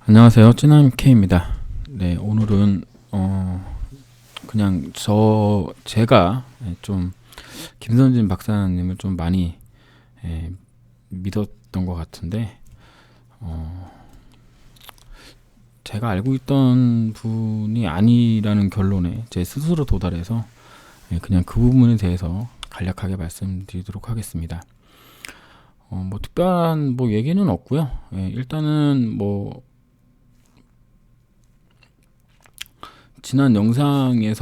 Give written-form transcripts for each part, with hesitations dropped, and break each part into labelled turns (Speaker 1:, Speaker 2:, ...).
Speaker 1: 안녕하세요. 찌남 K입니다. 네, 오늘은 그냥 제가 좀 김선진 박사님을 좀 많이 믿었던 것 같은데 제가 알고 있던 분이 아니라는 결론에 제 스스로 도달해서 그냥 그 부분에 대해서 간략하게 말씀드리도록 하겠습니다. 뭐 특별한 뭐 얘기는 없고요. 일단은 뭐 지난 영상에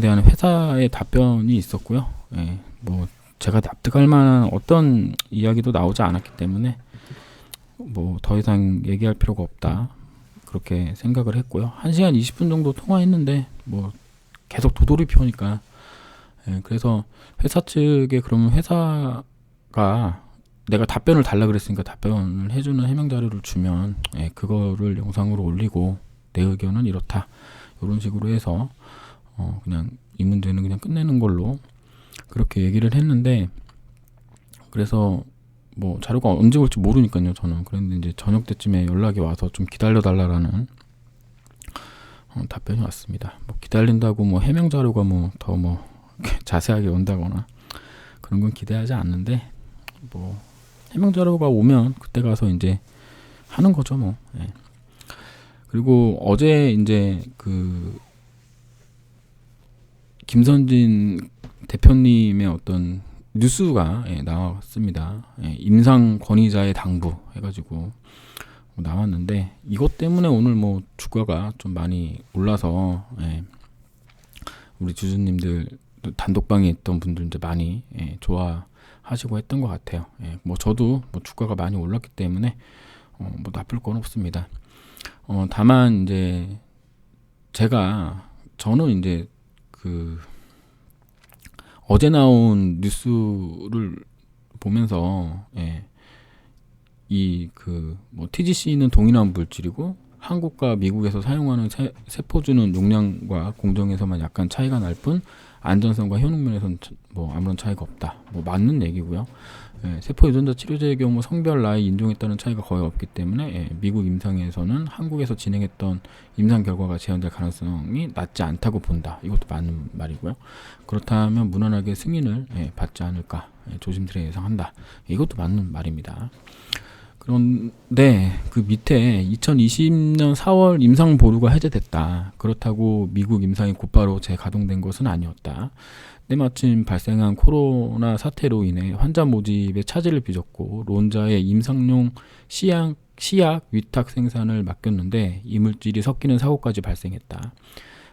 Speaker 1: 대한 회사의 답변이 있었고요. 뭐 제가 납득할 만한 어떤 이야기도 나오지 않았기 때문에 뭐 더 이상 얘기할 필요가 없다, 그렇게 생각을 했고요. 1시간 20분 정도 통화했는데 뭐 계속 도돌이 피우니까 그래서 회사 측에, 그러면 회사가 내가 답변을 달라 그랬으니까 답변을 해주는 해명 자료를 주면 그거를 영상으로 올리고 내 의견은 이렇다, 이런 식으로 해서 그냥 이 문제는 그냥 끝내는 걸로 그렇게 얘기를 했는데, 그래서 뭐 자료가 언제 올지 모르니까요 저는. 그런데 이제 저녁 때쯤에 연락이 와서 좀 기다려 달라라는 답변이 왔습니다. 뭐 기다린다고 뭐 해명 자료가 뭐 더 뭐 자세하게 온다거나 그런 건 기대하지 않는데, 뭐 해명 자료가 오면 그때 가서 이제 하는 거죠 뭐. 그리고 어제 이제 그 김선진 대표님의 어떤 뉴스가 나왔습니다. 임상 권위자의 당부 해가지고 나왔는데, 이것 때문에 오늘 뭐 주가가 좀 많이 올라서 우리 주주님들, 단독방에 있던 분들 이제 많이 좋아하시고 했던 것 같아요. 뭐 저도 뭐 주가가 많이 올랐기 때문에 뭐 나쁠 건 없습니다. 다만 이제 저는 이제 그 어제 나온 뉴스를 보면서 이 그 뭐 TGC는 동일한 물질이고 한국과 미국에서 사용하는 세포주는 용량과 공정에서만 약간 차이가 날 뿐 안전성과 효능 면에서는 뭐 아무런 차이가 없다. 뭐 맞는 얘기고요. 세포 유전자 치료제의 경우 성별, 나이, 인종에 따른 차이가 거의 없기 때문에 미국 임상에서는 한국에서 진행했던 임상 결과가 재현될 가능성이 낮지 않다고 본다. 이것도 맞는 말이고요. 그렇다면 무난하게 승인을 받지 않을까 조심스레 예상한다. 이것도 맞는 말입니다. 그런데 그 밑에 2020년 4월 임상 보류가 해제됐다. 그렇다고 미국 임상이 곧바로 재가동된 것은 아니었다. 때마침 발생한 코로나 사태로 인해 환자 모집에 차질을 빚었고 론자의 임상용 시약 위탁 생산을 맡겼는데 이물질이 섞이는 사고까지 발생했다.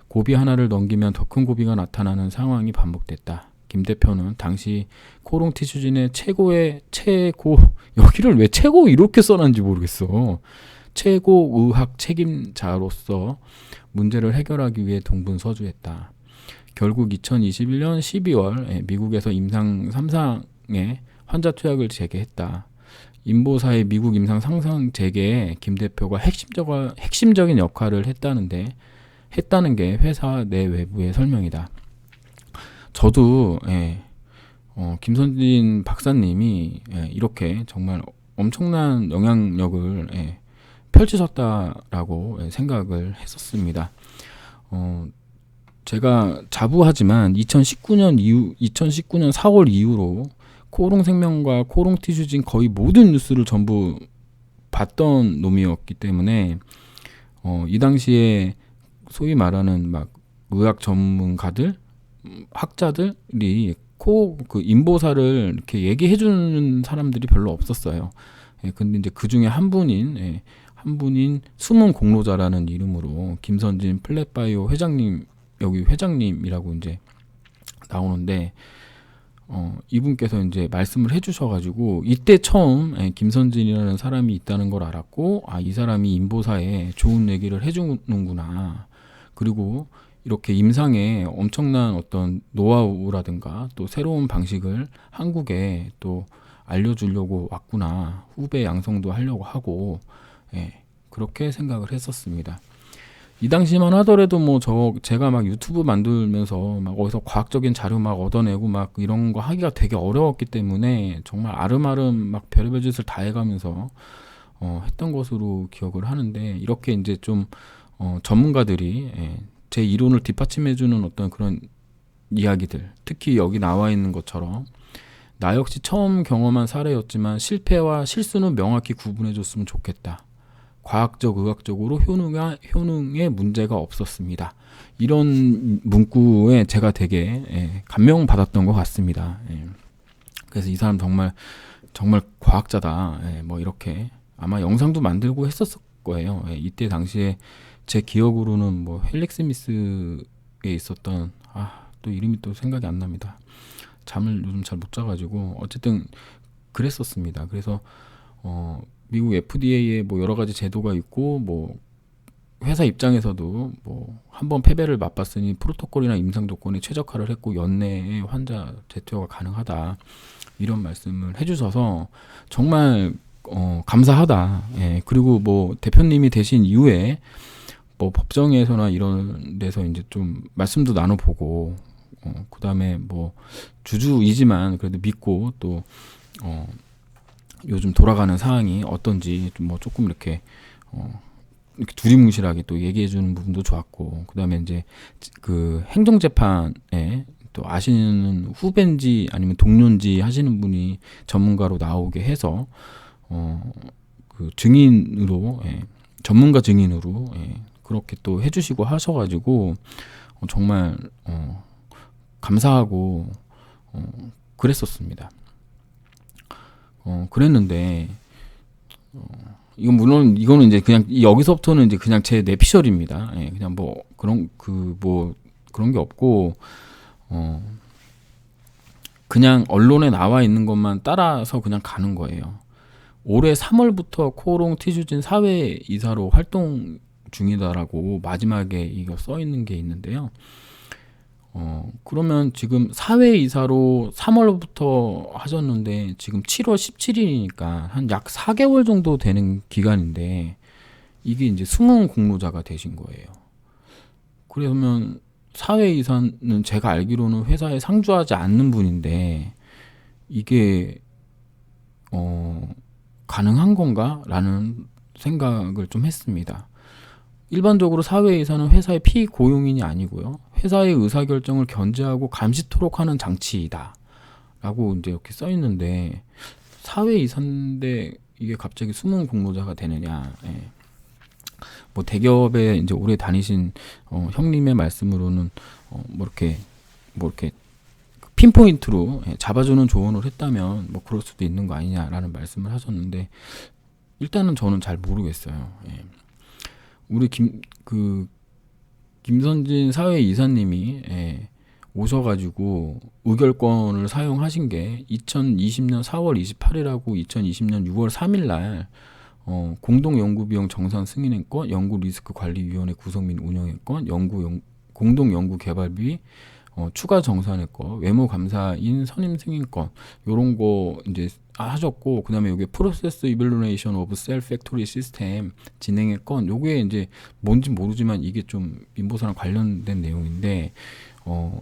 Speaker 1: 고비 하나를 넘기면 더 큰 고비가 나타나는 상황이 반복됐다. 김 대표는 당시 코롱 티슈진의 여기를 왜 최고 이렇게 써놨는지 모르겠어. 최고 의학 책임자로서 문제를 해결하기 위해 동분서주했다. 결국 2021년 12월 미국에서 임상 3상의 환자 투약을 재개했다. 인보사의 미국 임상 상상 재개에 김 대표가 핵심적인 역할을 했다는 게 회사 내 외부의 설명이다. 저도 김선진 박사님이 이렇게 정말 엄청난 영향력을 펼치셨다라고 생각을 했었습니다. 제가 자부하지만 2019년 4월 이후로 코롱생명과 코롱티슈진 거의 모든 뉴스를 전부 봤던 놈이었기 때문에 이 당시에 소위 말하는 막 의학 전문가들, 학자들이 그 인보사를 이렇게 얘기해주는 사람들이 별로 없었어요. 근데 이제 그 중에 한 분인 숨은 공로자라는 이름으로 김선진 플랫바이오 회장님, 여기 회장님이라고 이제 나오는데, 이분께서 이제 말씀을 해주셔가지고 이때 처음 김선진이라는 사람이 있다는 걸 알았고, 이 사람이 인보사에 좋은 얘기를 해주는구나. 그리고 이렇게 임상에 엄청난 어떤 노하우라든가 또 새로운 방식을 한국에 또 알려주려고 왔구나. 후배 양성도 하려고 하고, 그렇게 생각을 했었습니다. 이 당시만 하더라도 뭐 제가 막 유튜브 만들면서 막 어디서 과학적인 자료 막 얻어내고 막 이런 거 하기가 되게 어려웠기 때문에 정말 아름아름 막 별의별 짓을 다 해가면서 했던 것으로 기억을 하는데, 이렇게 이제 좀 전문가들이 제 이론을 뒷받침해주는 어떤 그런 이야기들, 특히 여기 나와 있는 것처럼 나 역시 처음 경험한 사례였지만 실패와 실수는 명확히 구분해줬으면 좋겠다. 과학적, 의학적으로 효능에 문제가 없었습니다. 이런 문구에 제가 되게 감명받았던 것 같습니다. 그래서 이 사람 정말 과학자다. 뭐 이렇게 아마 영상도 만들고 했었을 거예요. 이때 당시에 제 기억으로는 뭐 헬릭 스미스에 있었던 또 이름이 또 생각이 안 납니다. 잠을 요즘 잘 못 자가지고 어쨌든 그랬었습니다. 그래서 미국 FDA에 뭐 여러 가지 제도가 있고, 뭐 회사 입장에서도 뭐 한번 패배를 맛봤으니 프로토콜이나 임상 조건에 최적화를 했고 연내에 환자 재투여가 가능하다, 이런 말씀을 해주셔서 정말 감사하다. 그리고 뭐 대표님이 되신 이후에 뭐 법정에서나 이런 데서 이제 좀 말씀도 나눠보고, 그 다음에 뭐 주주이지만 그래도 믿고 또 요즘 돌아가는 상황이 어떤지 뭐 조금 이렇게 두리뭉실하게 또 얘기해주는 부분도 좋았고, 그 다음에 이제 그 행정재판에 또 아시는 후배인지 아니면 동료인지 하시는 분이 전문가로 나오게 해서 그 증인으로, 전문가 증인으로 그렇게 또 해주시고 하셔가지고 정말 감사하고 그랬었습니다. 그랬는데 이건 물론 이거는 이제 그냥 여기서부터는 이제 그냥 제 내피셜입니다. 그냥 뭐 그런 그런 게 없고 그냥 언론에 나와 있는 것만 따라서 그냥 가는 거예요. 올해 3월부터 코오롱 티슈진 사회이사로 활동 중이다라고 마지막에 이거 써 있는 게 있는데요. 그러면 지금 사회이사로 3월부터 하셨는데 지금 7월 17일이니까 한 약 4개월 정도 되는 기간인데 이게 이제 숨은 공로자가 되신 거예요. 그러면 사회이사는 제가 알기로는 회사에 상주하지 않는 분인데 이게 가능한 건가? 라는 생각을 좀 했습니다. 일반적으로 사회이사는 회사의 피고용인이 아니고요, 회사의 의사결정을 견제하고 감시토록 하는 장치이다 라고 이제 이렇게 써 있는데, 사회이사인데 이게 갑자기 숨은 공로자가 되느냐. 뭐 대기업에 이제 오래 다니신 형님의 말씀으로는 뭐 이렇게 핀포인트로 잡아주는 조언을 했다면 뭐 그럴 수도 있는 거 아니냐라는 말씀을 하셨는데, 일단은 저는 잘 모르겠어요. 우리 김선진 사회이사님이 오셔가지고 의결권을 사용하신 게 2020년 4월 28일하고 2020년 6월 3일날 공동연구비용 정산 승인했건, 연구리스크관리위원회 구성 및 운영했건, 공동연구개발비 추가 정산했건, 외무감사인 선임 승인권, 요런 거 이제 하셨고, 그 다음에 요게 프로세스 이벨루레이션 오브 셀 팩토리 시스템 진행했건, 요게 이제 뭔지 모르지만 이게 좀 민보사랑 관련된 내용인데,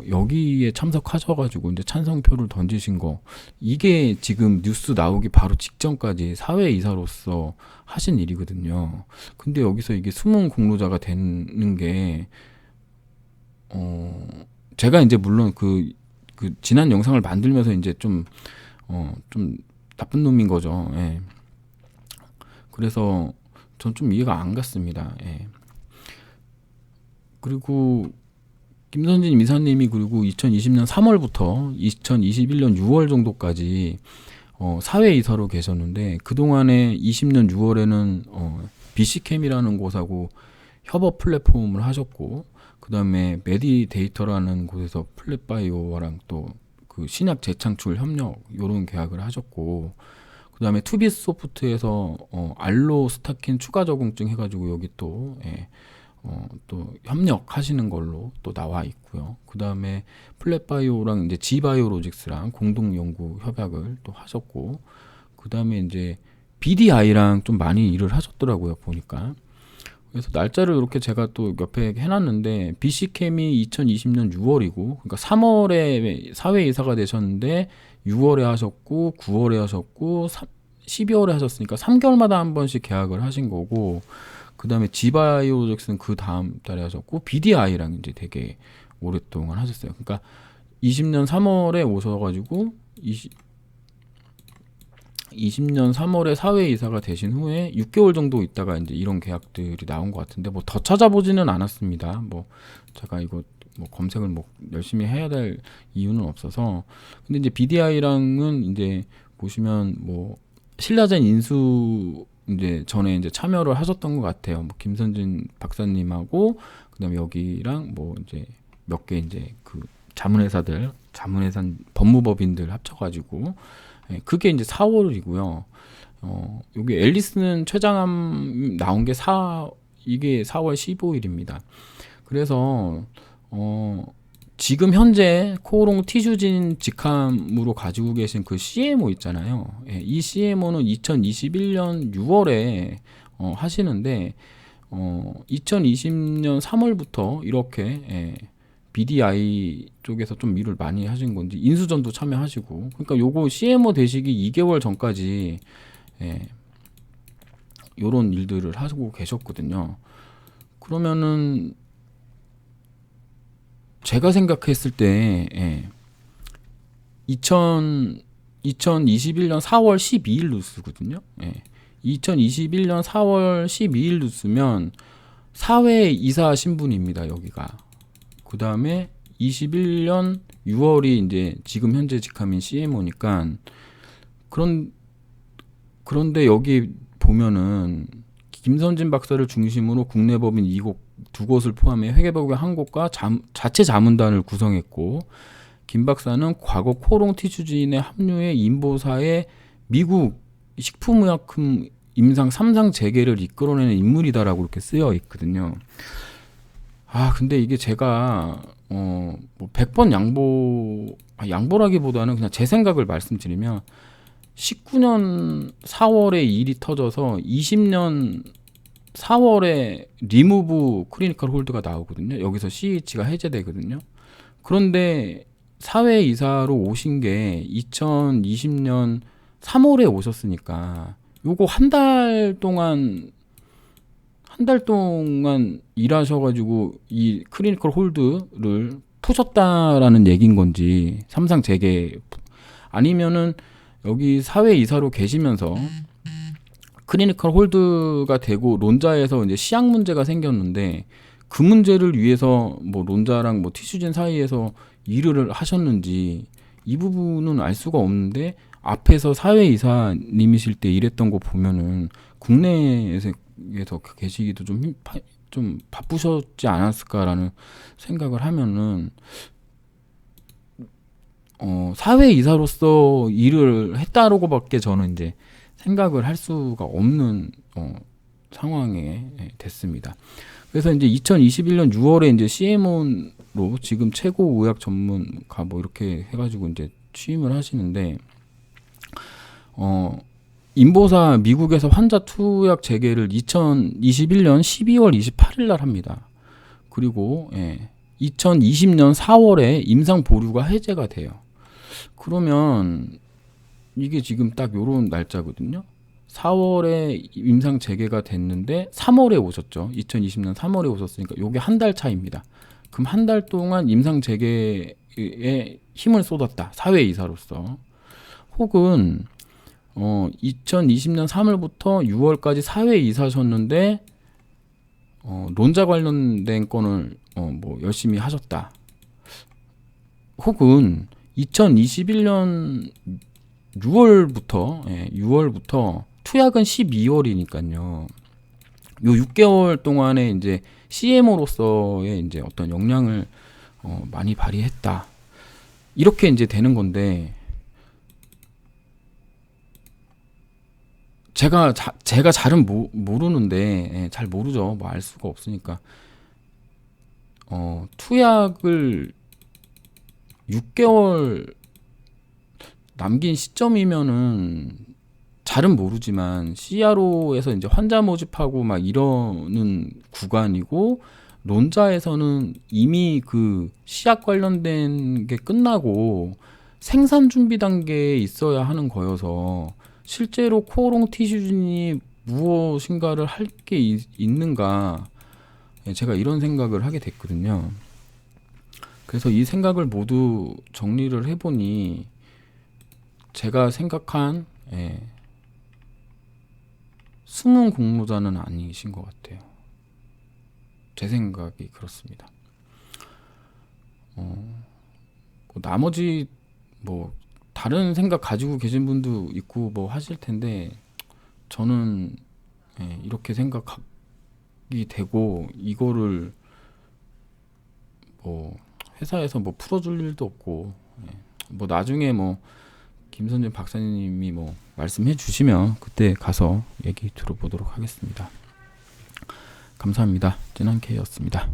Speaker 1: 여기에 참석하셔가지고 이제 찬성표를 던지신 거, 이게 지금 뉴스 나오기 바로 직전까지 사회이사로서 하신 일이거든요. 근데 여기서 이게 숨은 공로자가 되는 게, 제가 이제 물론 그 지난 영상을 만들면서 이제 좀 나쁜 놈인 거죠. 그래서 전 좀 이해가 안 갔습니다. 그리고 김선진 이사님이 그리고 2020년 3월부터 2021년 6월 정도까지 사회이사로 계셨는데, 그동안에 20년 6월에는 BC캠이라는 곳하고 협업 플랫폼을 하셨고, 그 다음에 메디데이터라는 곳에서 플랫바이오랑 또 그 신약 재창출 협력 요런 계약을 하셨고, 그 다음에 투비소프트에서 알로스타킨 추가 적응증 해가지고 여기 또 또 협력하시는 걸로 또 나와 있고요. 그 다음에 플랫바이오랑 이제 지바이오로직스랑 공동 연구 협약을 또 하셨고, 그 다음에 이제 BDI랑 좀 많이 일을 하셨더라고요, 보니까. 그래서 날짜를 이렇게 제가 또 옆에 해놨는데, BC캠이 2020년 6월이고, 그러니까 3월에 사회이사가 되셨는데 6월에 하셨고 9월에 하셨고 12월에 하셨으니까 3개월마다 한 번씩 계약을 하신 거고, 그 다음에 지바이오로직스는 그 다음 달에 하셨고, BDI랑 이제 되게 오랫동안 하셨어요. 그러니까 20년 3월에 오셔가지고 20년 3월에 사회이사가 되신 후에 6개월 정도 있다가 이제 이런 계약들이 나온 것 같은데, 뭐 더 찾아보지는 않았습니다. 뭐 제가 이거 뭐 검색을 뭐 열심히 해야 될 이유는 없어서. 근데 이제 BDI랑은 이제 보시면 뭐 신라젠 인수 이제 전에 이제 참여를 하셨던 것 같아요. 뭐 김선진 박사님하고 그다음에 여기랑 뭐 이제 몇 개 이제 그 자문회사 법무법인들 합쳐가지고, 예, 그게 이제 4월이고요. 여기 앨리스는 최장암 나온 게 이게 4월 15일입니다. 그래서 지금 현재 코오롱 티슈진 직함으로 가지고 계신 그 CMO 있잖아요. 예, 이 CMO는 2021년 6월에 하시는데 2020년 3월부터 이렇게, 예, BDI 쪽에서 좀 일을 많이 하신 건지 인수전도 참여하시고, 그러니까 요거 CMO 되시기 2개월 전까지, 예, 요런 일들을 하고 계셨거든요. 그러면은 제가 생각했을 때, 예, 2021년 4월 12일 뉴스거든요. 예, 2021년 4월 12일 뉴스면 사회 이사 신분입니다. 여기가. 그 다음에 21년 6월이 이제 지금 현재 직함인 CMO니까, 그런데 여기 보면은 김선진 박사를 중심으로 국내 법인 두 곳을 포함해 회계법인 한 곳과 자체 자문단을 구성했고, 김 박사는 과거 코오롱 티슈진의 합류해 인보사의 미국 식품의약품 임상 3상 재개를 이끌어내는 인물이다라고 이렇게 쓰여 있거든요. 근데 이게 제가 뭐 100번 양보라기보다는 그냥 제 생각을 말씀드리면, 19년 4월에 일이 터져서 20년 4월에 리무브 클리니컬 홀드가 나오거든요. 여기서 CH가 해제되거든요. 그런데 사회이사로 오신 게 2020년 3월에 오셨으니까 요거 한 달 동안 일하셔가지고 이 클리니컬 홀드를 푸셨다라는 얘기인 건지, 삼상 재개, 아니면은 여기 사회이사로 계시면서 클리니컬 홀드가 되고 론자에서 이제 시약 문제가 생겼는데, 그 문제를 위해서 뭐 론자랑 뭐 티슈진 사이에서 일을 하셨는지, 이 부분은 알 수가 없는데, 앞에서 사회이사님이실 때 일했던 거 보면은 국내에서 계시기도 좀 바쁘셨지 않았을까라는 생각을 하면은, 사회이사로서 일을 했다라고밖에 저는 이제 생각을 할 수가 없는 상황에 됐습니다. 그래서 이제 2021년 6월에 이제 CMO로 지금 최고 의학 전문가 뭐 이렇게 해가지고 이제 취임을 하시는데, 인보사 미국에서 환자 투약 재개를 2021년 12월 28일 날 합니다. 그리고 2020년 4월에 임상 보류가 해제가 돼요. 그러면 이게 지금 딱 요런 날짜거든요. 4월에 임상 재개가 됐는데 3월에 오셨죠. 2020년 3월에 오셨으니까 요게 한 달 차입니다. 그럼 한 달 동안 임상 재개에 힘을 쏟았다, 사회이사로서. 혹은 2020년 3월부터 6월까지 사회이사셨는데 론자 관련된 건을 뭐 열심히 하셨다. 혹은 2021년 6월부터 투약은 12월이니까요. 요 6개월 동안에 이제 CMO로서의 이제 어떤 역량을 많이 발휘했다. 이렇게 이제 되는 건데, 제가 잘은 모르는데, 잘 모르죠. 뭐 알 수가 없으니까. 투약을 6개월 남긴 시점이면은 잘은 모르지만, CRO에서 이제 환자 모집하고 막 이러는 구간이고, 론자에서는 이미 그 시약 관련된 게 끝나고 생산 준비 단계에 있어야 하는 거여서, 실제로 코오롱 티슈진이 무엇인가를 할 게 있는가, 제가 이런 생각을 하게 됐거든요. 그래서 이 생각을 모두 정리를 해보니 제가 생각한 숨은 공로자는 아니신 것 같아요. 제 생각이 그렇습니다. 나머지 뭐 다른 생각 가지고 계신 분도 있고 뭐 하실 텐데, 저는 이렇게 생각이 되고, 이거를 뭐 회사에서 뭐 풀어줄 일도 없고, 뭐 나중에 뭐 김선재 박사님이 뭐 말씀해 주시면 그때 가서 얘기 들어보도록 하겠습니다. 감사합니다. 진한케이였습니다.